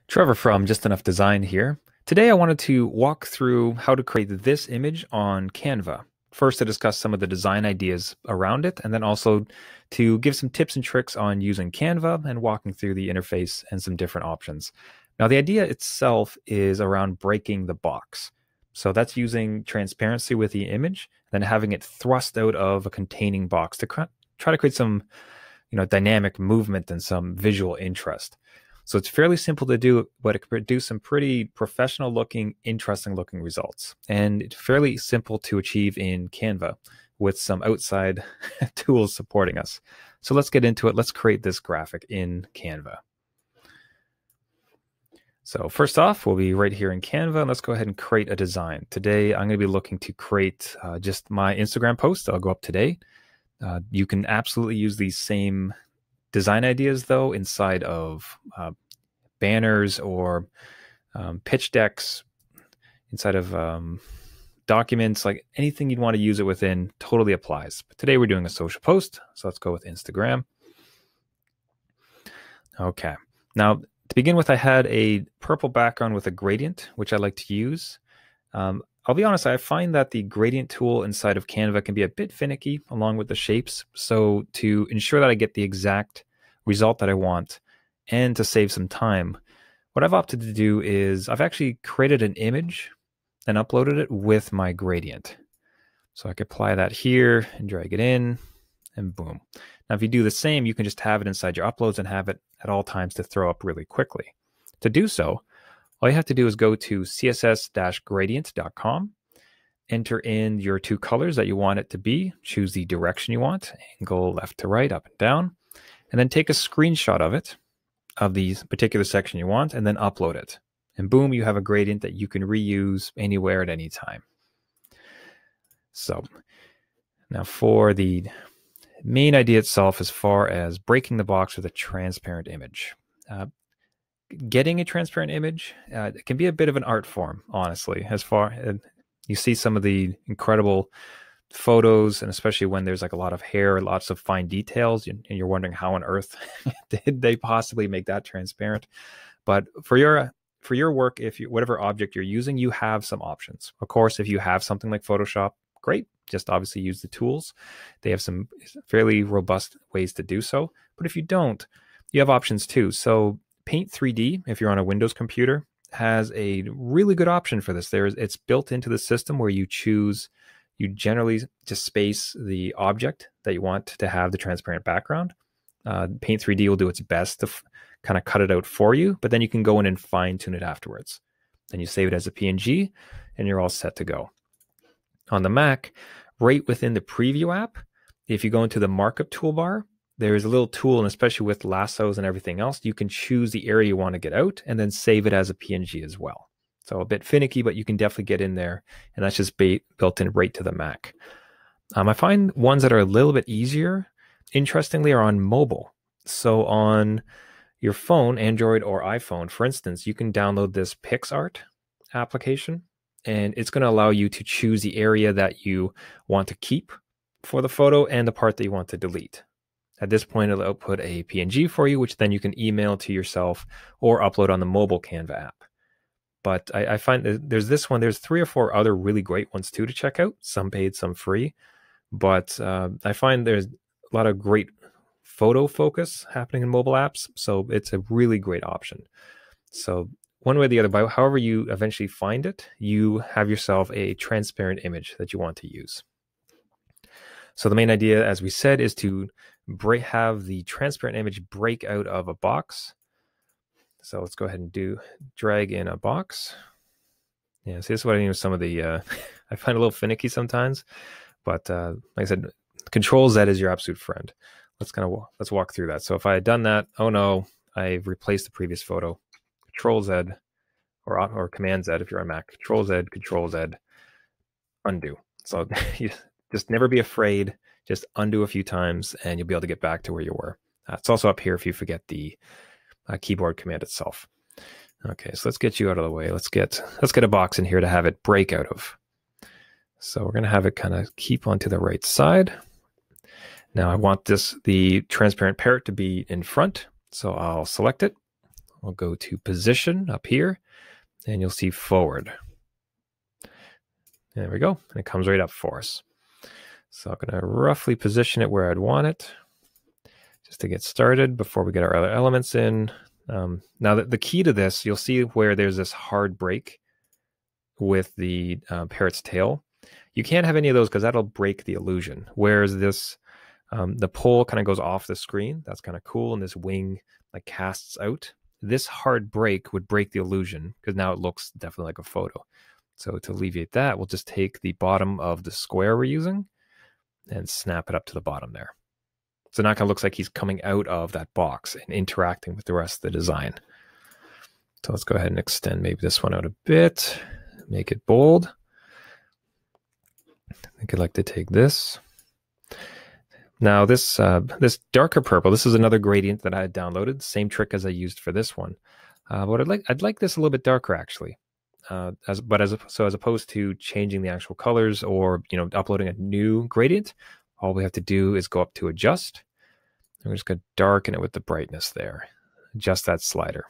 Trevor from Just Enough Design here. Today I wanted to walk through how to create this image on Canva. First to discuss some of the design ideas around it, and then also to give some tips and tricks on using Canva and walking through the interface and some different options. Now the idea itself is around breaking the box. So that's using transparency with the image, then having it thrust out of a containing box to try to create some dynamic movement and some visual interest. So it's fairly simple to do, but it can produce some pretty professional looking, interesting looking results. And it's fairly simple to achieve in Canva with some outside tools supporting us. So let's get into it. Let's create this graphic in Canva. So first off, we'll be right here in Canva, and let's go ahead and create a design. Today, I'm going to be looking to create just my Instagram post. I'll go up today. You can absolutely use these same design ideas though inside of banners or pitch decks, inside of documents, like anything you'd want to use it within totally applies. But today we're doing a social post, so let's go with Instagram. Okay, now to begin with, I had a purple background with a gradient, which I like to use. I'll be honest, I find that the gradient tool inside of Canva can be a bit finicky along with the shapes. So to ensure that I get the exact result that I want and to save some time, what I've opted to do is I've actually created an image and uploaded it with my gradient. So I can apply that here and drag it in and boom. Now, if you do the same, you can just have it inside your uploads and have it at all times to throw up really quickly. To do so, all you have to do is go to css-gradient.com, enter in your two colors that you want it to be, choose the direction you want, angle left to right, up and down, and then take a screenshot of it, of the particular section you want, and then upload it. And boom, you have a gradient that you can reuse anywhere at any time. So now for the main idea itself, as far as breaking the box with a transparent image. Getting a transparent image it can be a bit of an art form, honestly. As far as you see some of the incredible photos, and especially when there's like a lot of hair, lots of fine details, and you're wondering how on earth did they possibly make that transparent. But for your work, if you, whatever object you're using, you have some options. Of course, if you have something like Photoshop, great. Just obviously use the tools. They have some fairly robust ways to do so. But if you don't, you have options too. So Paint 3D, if you're on a Windows computer, has a really good option for this. It's built into the system where you generally just space the object that you want to have the transparent background. Paint 3D will do its best to kind of cut it out for you, but then you can go in and fine tune it afterwards. Then you save it as a PNG and you're all set to go. On the Mac, right within the preview app, if you go into the markup toolbar, there's a little tool, and especially with lassos and everything else, you can choose the area you want to get out and then save it as a PNG as well. So a bit finicky, but you can definitely get in there, and that's just built in right to the Mac. I find ones that are a little bit easier, interestingly, are on mobile. So on your phone, Android or iPhone, for instance, you can download this PicsArt application, and it's going to allow you to choose the area that you want to keep for the photo and the part that you want to delete. At this point, it'll output a PNG for you, which then you can email to yourself or upload on the mobile Canva app. But I find that there's this one, there's 3 or 4 other really great ones too to check out, some paid, some free. But I find there's a lot of great photo focus happening in mobile apps, so it's a really great option. So one way or the other, however you eventually find it, you have yourself a transparent image that you want to use. So the main idea, as we said, is to have the transparent image break out of a box. So let's go ahead and drag in a box. Yeah, see, this is what I mean with some of the, I find a little finicky sometimes, but like I said, Control Z is your absolute friend. Let's walk through that. So if I had done that, oh no, I've replaced the previous photo. Control Z or Command Z if you're on Mac. Control Z, undo. So you just never be afraid. Just undo a few times and you'll be able to get back to where you were. It's also up here if you forget the keyboard command itself. Okay, so let's get you out of the way. Let's get a box in here to have it break out of. So we're going to have it kind of keep onto the right side. Now I want the transparent parrot to be in front. So I'll select it. We'll go to position up here, and you'll see forward. There we go, and it comes right up for us. So I'm going to roughly position it where I'd want it, just to get started before we get our other elements in. Now, the key to this, you'll see where there's this hard break with the parrot's tail. You can't have any of those because that'll break the illusion. Whereas this, the pole kind of goes off the screen. That's kind of cool, and this wing like casts out. This hard break would break the illusion because now it looks definitely like a photo. So to alleviate that, we'll just take the bottom of the square we're using and snap it up to the bottom there. So now it kind of looks like he's coming out of that box and interacting with the rest of the design. So let's go ahead and extend maybe this one out a bit, make it bold. I think I'd like to take this. Now this this darker purple, this is another gradient that I had downloaded, same trick as I used for this one. But I'd like this a little bit darker actually. As opposed to changing the actual colors or uploading a new gradient, all we have to do is go up to adjust. And we're just going to darken it with the brightness there. Adjust that slider.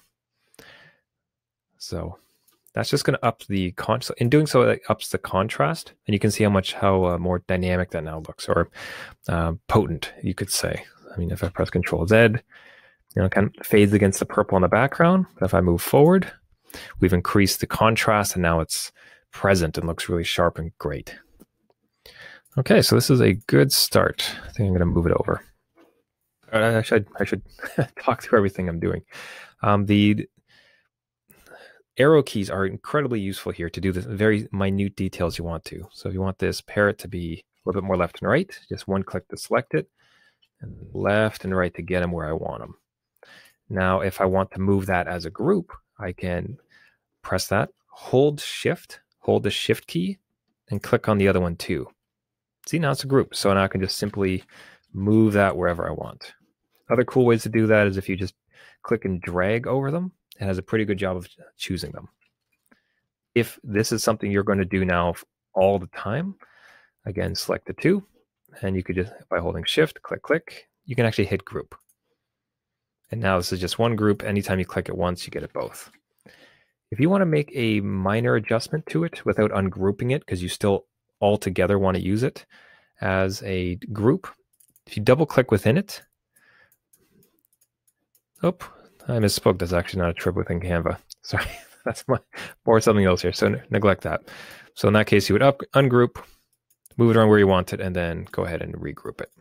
So that's just going to up the contrast. In doing so, it ups the contrast, and you can see how more dynamic that now looks, or potent, you could say. I mean, if I press Control Z, it kind of fades against the purple in the background. But if I move forward, we've increased the contrast, and now it's present and looks really sharp and great. Okay, so this is a good start. I think I'm going to move it over. I should talk through everything I'm doing. The arrow keys are incredibly useful here to do the very minute details you want to. So if you want this parrot to be a little bit more left and right, just one click to select it, and left and right to get them where I want them. Now, if I want to move that as a group, I can press that, hold Shift, hold the Shift key, and click on the other one too. See, now it's a group. So now I can just simply move that wherever I want. Other cool ways to do that is if you just click and drag over them, it has a pretty good job of choosing them. If this is something you're going to do now all the time, again, select the two, and you could just, by holding Shift, click, click, you can actually hit group. And now this is just one group. Anytime you click it once, you get it both. If you want to make a minor adjustment to it without ungrouping it, because you still altogether want to use it as a group, if you double click within it, oh, I misspoke. That's actually not a trip within Canva. Sorry, that's or something else here. So neglect that. So in that case, you would ungroup, move it around where you want it, and then go ahead and regroup it.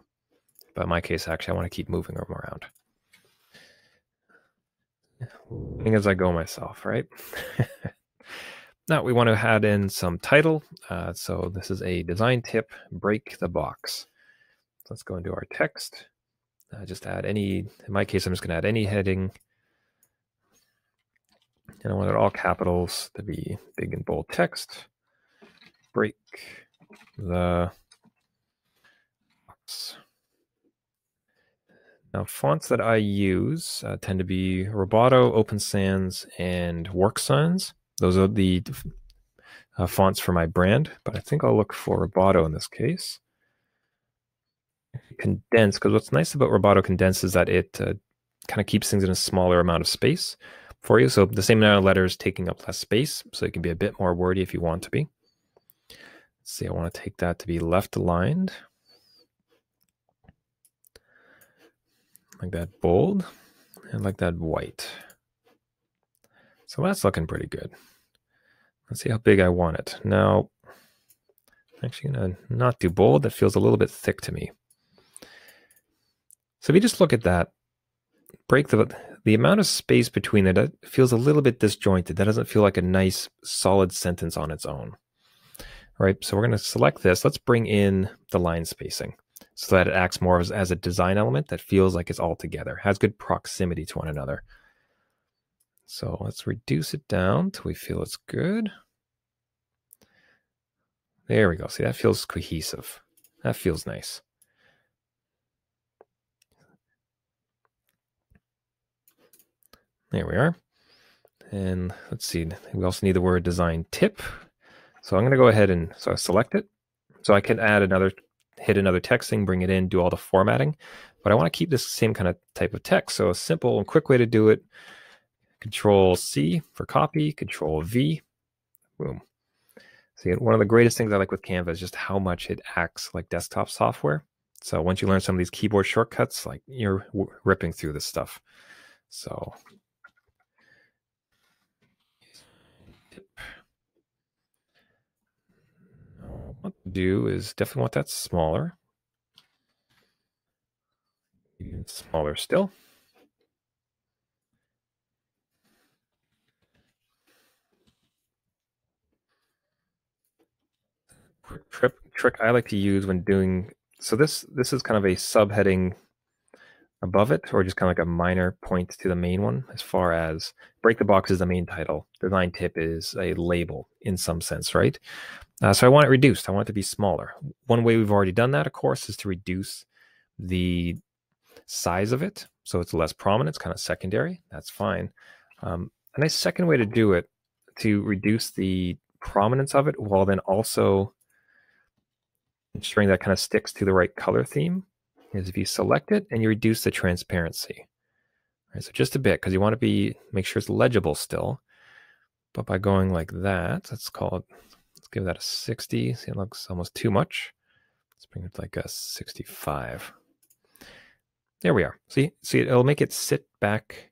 But in my case, actually, I want to keep moving them around. As I go myself, right? Now we want to add in some title. So this is a design tip, break the box. Let's go into our text. Just add any, in my case, I'm just going to add any heading. And I want it all capitals to be big and bold text. Break the box. Now, fonts that I use tend to be Roboto, Open Sans, and Work Sans. Those are the fonts for my brand, but I think I'll look for Roboto in this case. Condense, because what's nice about Roboto Condense is that it kind of keeps things in a smaller amount of space for you. So the same amount of letters taking up less space, so it can be a bit more wordy if you want to be. Let's see, I want to take that to be left aligned. Like that bold, and like that white. So that's looking pretty good. Let's see how big I want it. Now, I'm actually going to not do bold. That feels a little bit thick to me. So if you just look at that, break the amount of space between it, it feels a little bit disjointed. That doesn't feel like a nice solid sentence on its own. All right, so we're going to select this. Let's bring in the line spacing so that it acts more as a design element that feels like it's all together, has good proximity to one another. So let's reduce it down till we feel it's good. There we go. See, that feels cohesive. That feels nice. There we are. And let's see, we also need the word design tip. So I'm going to go ahead and I select it. So I can add hit another texting, bring it in, do all the formatting. But I want to keep this same kind of type of text. So a simple and quick way to do it, Control C for copy, Control V, boom. See, one of the greatest things I like with Canva is just how much it acts like desktop software. So once you learn some of these keyboard shortcuts, like you're ripping through this stuff. So what to do is definitely want that smaller. Even smaller still. Trick I like to use when doing, so this is kind of a subheading above it, or just kind of like a minor point to the main one, as far as break the box is the main title. Design tip is a label in some sense, right? So I want it reduced. I want it to be smaller. One way we've already done that, of course, is to reduce the size of it so it's less prominent. It's kind of secondary. That's fine. A nice second way to do it, to reduce the prominence of it while then also ensuring that kind of sticks to the right color theme, is if you select it and you reduce the transparency. Right, so just a bit, because you want to make sure it's legible still. But by going like that, let's give that a 60. See, it looks almost too much. Let's bring it like a 65. There we are. See, it'll make it sit back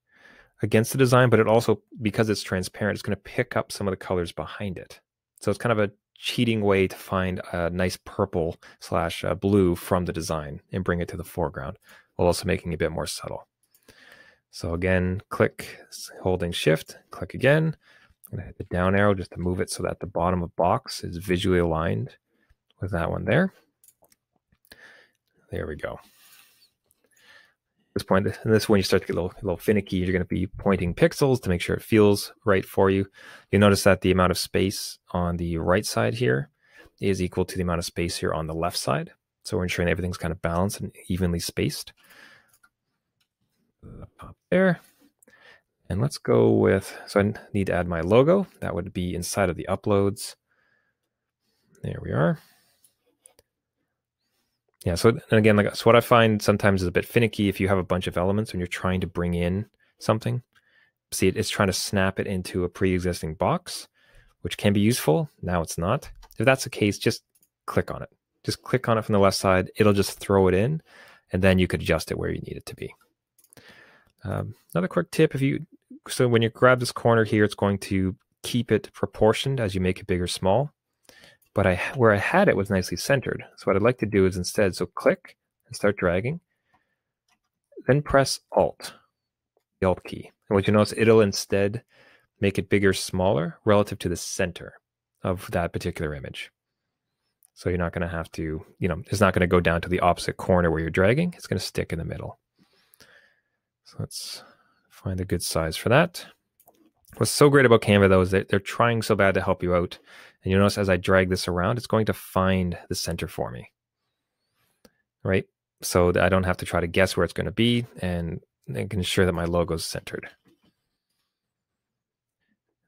against the design, but it also, because it's transparent, it's going to pick up some of the colors behind it. So it's kind of a cheating way to find a nice purple / blue from the design and bring it to the foreground, while also making it a bit more subtle. So again, click, holding shift, click again. I'm going to hit the down arrow just to move it so that the bottom of box is visually aligned with that one there. There we go. At this point, and this is when you start to get a little finicky. You're going to be pointing pixels to make sure it feels right for you. You'll notice that the amount of space on the right side here is equal to the amount of space here on the left side. So we're ensuring everything's kind of balanced and evenly spaced. Up there. And let's go with, so I need to add my logo. That would be inside of the uploads. There we are. Yeah, so and again, so what I find sometimes is a bit finicky if you have a bunch of elements when you're trying to bring in something. See, it's trying to snap it into a pre-existing box, which can be useful. Now it's not. If that's the case, just click on it. Just click on it from the left side. It'll just throw it in, and then you could adjust it where you need it to be. Another quick tip, so when you grab this corner here, it's going to keep it proportioned as you make it big or small. But where I had it was nicely centered. So what I'd like to do is instead, so click and start dragging, then press Alt, the Alt key. And what you notice, it'll instead make it bigger, smaller relative to the center of that particular image. So you're not going to have to, it's not going to go down to the opposite corner where you're dragging. It's going to stick in the middle. So let's find a good size for that. What's so great about Canva, though, is that they're trying so bad to help you out. And you'll notice as I drag this around, it's going to find the center for me, right? So that I don't have to try to guess where it's going to be, and I can ensure that my logo is centered.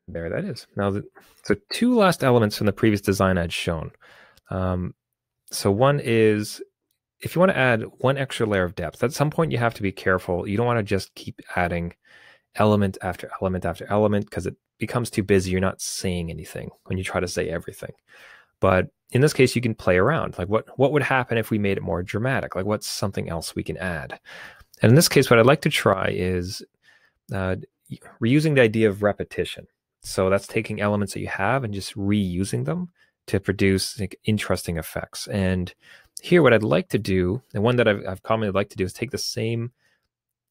There that is. Now, so two last elements from the previous design I'd shown. So one is, if you want to add one extra layer of depth, at some point you have to be careful. You don't want to just keep adding element after element after element, because it becomes too busy. You're not saying anything when you try to say everything. But in this case, you can play around. Like what would happen if we made it more dramatic? Like what's something else we can add? And in this case, what I'd like to try is reusing the idea of repetition. So that's taking elements that you have and just reusing them to produce interesting effects. And here, what I'd like to do, and one that I've commonly liked to do, is take the same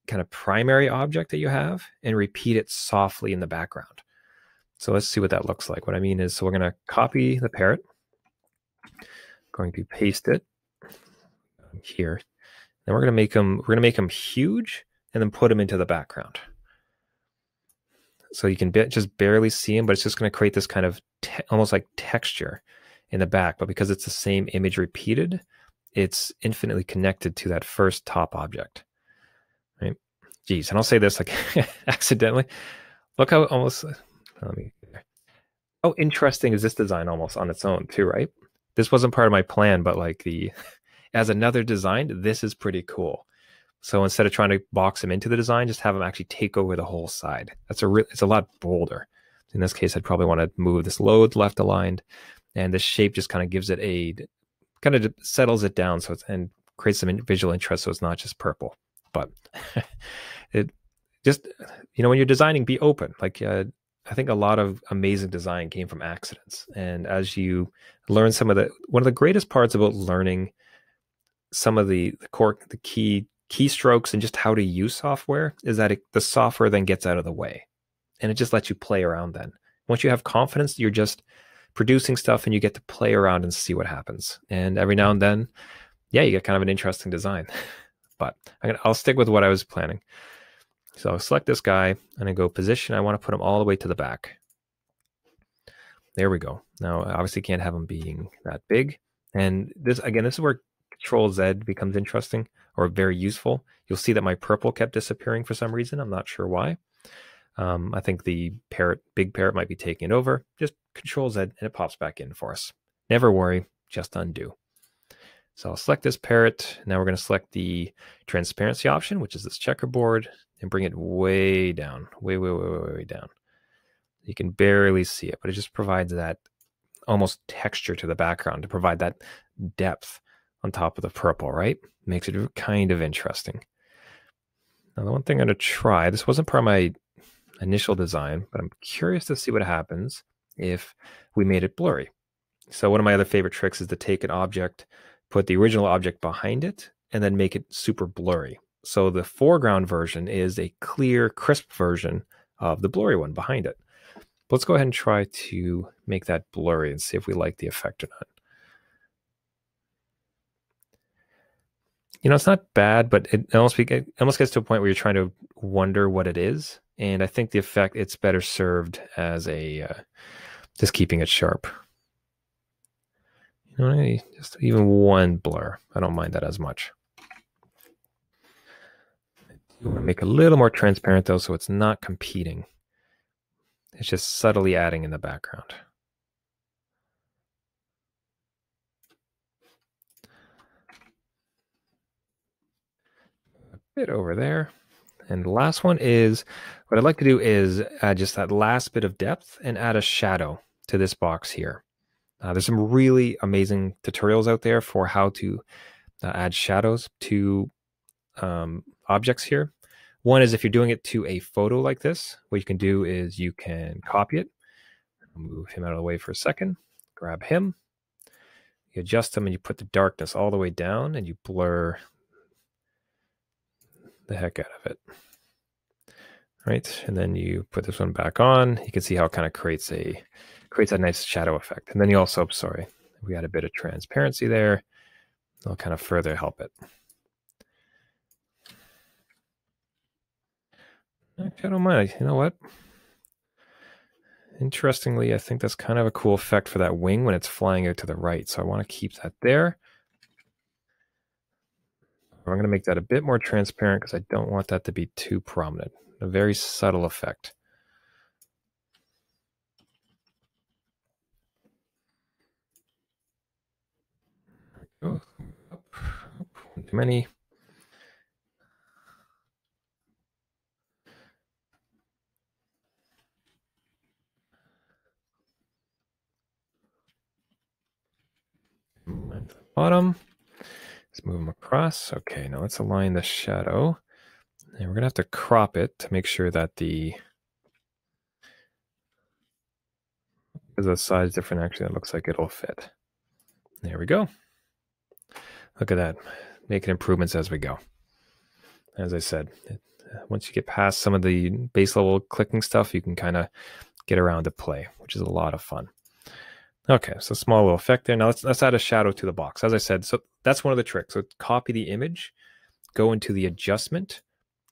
kind of primary object that you have and repeat it softly in the background. So let's see what that looks like. What I mean is, so we're going to copy the parrot, going to paste it here, and we're going to make them huge and then put them into the background. So you can just barely see them, but it's just going to create this kind of almost like texture in the back. But because it's the same image repeated, it's infinitely connected to that first top object. Right? Geez, and I'll say this like accidentally. Look how almost, how interesting is this design almost on its own too, right? This wasn't part of my plan, but like as another design, this is pretty cool. So instead of trying to box them into the design, just have them actually take over the whole side. It's a lot bolder. In this case, I'd probably want to move this load left aligned, and the shape just kind of gives it kind of settles it down, and creates some visual interest, so it's not just purple. But it just, when you're designing, be open. Like I think a lot of amazing design came from accidents, and as you learn one of the greatest parts about learning some of the keystrokes and just how to use software is that the software then gets out of the way, and it just lets you play around. Then once you have confidence, you're just producing stuff and you get to play around and see what happens. And every now and then, yeah, you get kind of an interesting design. But I'll stick with what I was planning. So I'll select this guy and I go position. I want to put him all the way to the back. There we go. Now, I obviously can't have him being that big. And this is where Control Z becomes interesting, or very useful. You'll see that my purple kept disappearing for some reason. I'm not sure why. I think the big parrot might be taking it over. Just Control Z and it pops back in for us. Never worry, just undo. So I'll select this parrot. Now we're going to select the transparency option, which is this checkerboard, and bring it way down, way down. You can barely see it, but it just provides that almost texture to the background to provide that depth on top of the purple, right? Makes it kind of interesting. Now, the one thing I'm going to try, this wasn't part of my initial design, but I'm curious to see what happens if we made it blurry. So one of my other favorite tricks is to take an object, put the original object behind it, and then make it super blurry. So the foreground version is a clear, crisp version of the blurry one behind it. But let's go ahead and try to make that blurry and see if we like the effect or not. It's not bad, but it almost gets to a point where you're trying to wonder what it is. And I think the effect, it's better served as just keeping it sharp. Just even one blur. I don't mind that as much. You want to make it a little more transparent though, so it's not competing. It's just subtly adding in the background. A bit over there. And the last one is, what I'd like to do is add just that last bit of depth and add a shadow to this box here. There's some really amazing tutorials out there for how to add shadows to objects here. One is if you're doing it to a photo like this, what you can do is you can copy it, move him out of the way for a second, grab him, you adjust him, and you put the darkness all the way down, and you blur the heck out of it. Right, and then you put this one back on. You can see how it kind of creates a nice shadow effect. And then you also, we add a bit of transparency there. It'll kind of further help it. Actually, I don't mind. You know what? Interestingly, I think that's kind of a cool effect for that wing when it's flying out to the right. So I want to keep that there. I'm going to make that a bit more transparent because I don't want that to be too prominent. A very subtle effect. Oh, too many. At the bottom. Let's move them across. Okay, now let's align the shadow. And we're going to have to crop it to make sure that because the size different, actually, it looks like it'll fit. There we go. Look at that. Making improvements as we go. As I said, once you get past some of the base level clicking stuff, you can kind of get around to play, which is a lot of fun. Okay, so small little effect there. Now let's add a shadow to the box. As I said, so that's one of the tricks. So copy the image, go into the adjustment,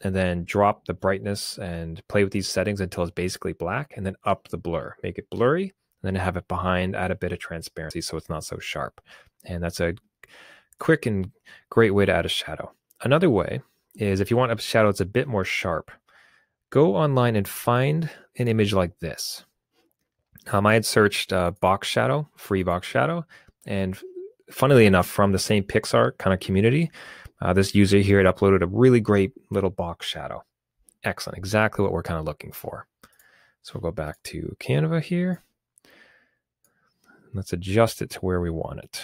and then drop the brightness and play with these settings until it's basically black, and then up the blur. Make it blurry, and then have it behind, add a bit of transparency so it's not so sharp. And that's a quick and great way to add a shadow. Another way is if you want a shadow that's a bit more sharp, go online and find an image like this. I had searched box shadow, free box shadow, and funnily enough, from the same PicsArt kind of community, This user here had uploaded a really great little box shadow. Excellent, exactly what we're kind of looking for. So we'll go back to Canva here. Let's adjust it to where we want it.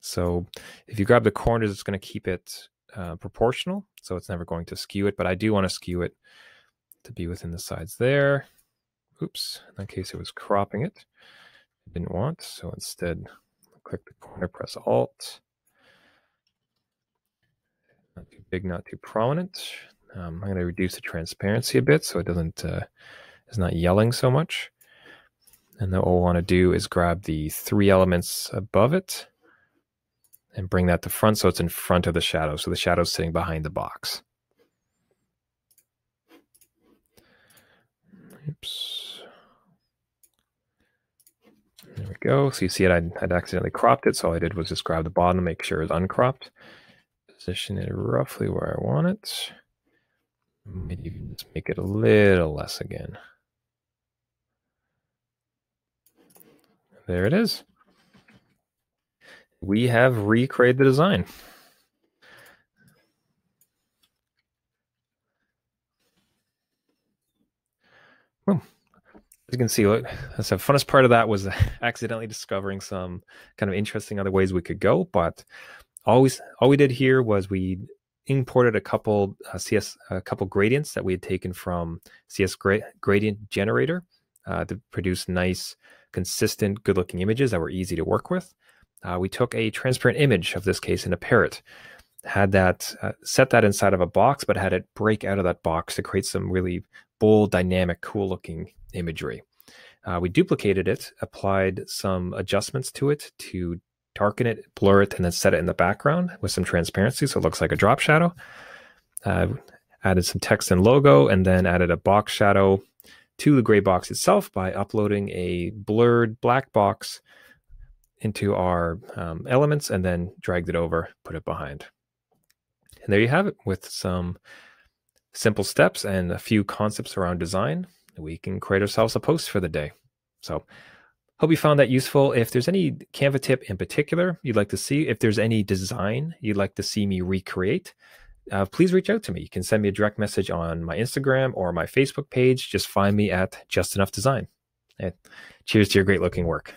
So if you grab the corners, it's going to keep it proportional, so it's never going to skew it, but I do want to skew it to be within the sides there. Oops, in that case it was cropping it. I didn't want, so instead click the corner, press Alt. Not too big, not too prominent. I'm going to reduce the transparency a bit so it doesn't, it's not yelling so much. And then what we'll want to do is grab the 3 elements above it and bring that to front so it's in front of the shadow. So the shadow's sitting behind the box. Oops. There we go. So you see it, I'd accidentally cropped it. So all I did was just grab the bottom, make sure it's uncropped. Position it roughly where I want it. Maybe just make it a little less again. There it is. We have recreated the design. Boom. As you can see, look, that's the funnest part of that was accidentally discovering some kind of interesting other ways we could go. But all we did here was we imported a couple gradients that we had taken from CS Gradient Generator to produce nice, consistent, good-looking images that were easy to work with. We took a transparent image of this case in a Parrot, had that set that inside of a box, but had it break out of that box to create some really bold, dynamic, cool-looking imagery. We duplicated it, applied some adjustments to it to darken it, blur it, and then set it in the background with some transparency so it looks like a drop shadow. Added some text and logo, and then added a box shadow to the gray box itself by uploading a blurred black box into our elements, and then dragged it over, put it behind. And there you have it. With some simple steps and a few concepts around design, we can create ourselves a post for the day. So hope you found that useful. If there's any Canva tip in particular you'd like to see, if there's any design you'd like to see me recreate, please reach out to me. You can send me a direct message on my Instagram or my Facebook page. Just find me at Just Enough Design. And cheers to your great looking work.